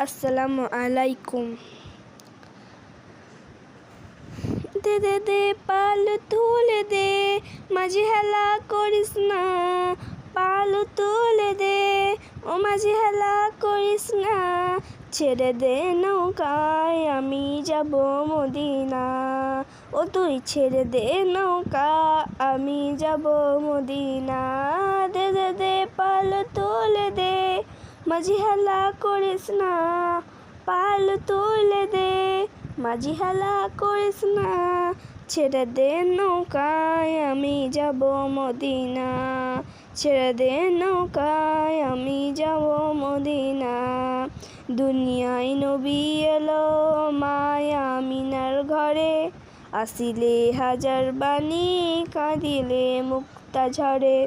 আসসালামু আলাইকুম। দে দে দে পাল তুলে দে, মাঝি হেলা করিস না। পাল তুলে দে, ও মাঝি হেলা করিস না। ছেড়ে দে নৌকায়, আমি যাব মদিনা। ও তুই ছেড়ে দে নৌকা, আমি যাব মদিনা। দে দে দে পাল তুলে দে, মাঝি হেলা করিস না। পাল তুলে দে, মাঝি হেলা করিস না। ছেড়ে দে নৌকায়, আমি যাব মদিনা। ছেড়ে দে নৌকায়, আমি যাব মদিনা। দুনিয়ায় নবী এলো মায়া আমিনার ঘরে, আসিলে হাজার বাণী, কাঁদিলে মুক্তা ঝরে।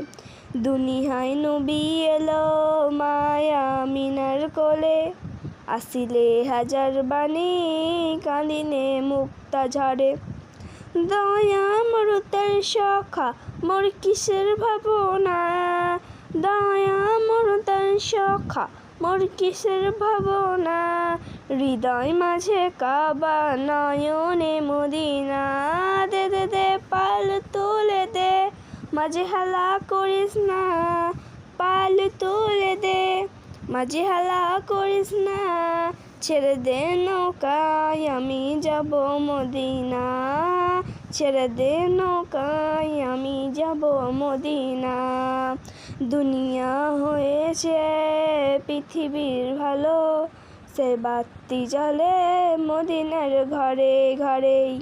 দুনিয়ায় নবী এলো মায়া আমিনার কোলে, আসিলে হাজার বাণী, কাঁদিলে মুক্তা ঝরে। দয়া মরুতের সখা, মোর কিসের ভাবনা। দয়া মরুতের সখা, মোর কিসের ভাবনা। হৃদয় মাঝে কাবা, নয়নে মদিনা। দে দে দে পাল তুলে দে, মাঝি হেলা করিস না। পাল তুলে দে, মাঝি হেলা করিস না। ছেড়ে দে নৌকায়, আমি যাব মদিনা। ছেড়ে দে নৌকায়, আমি যাব মদিনা। দুনিয়া হয়েছে পৃথিবীর ভালো, সে বাতি জ্বলে মদিনার ঘরে ঘরেই।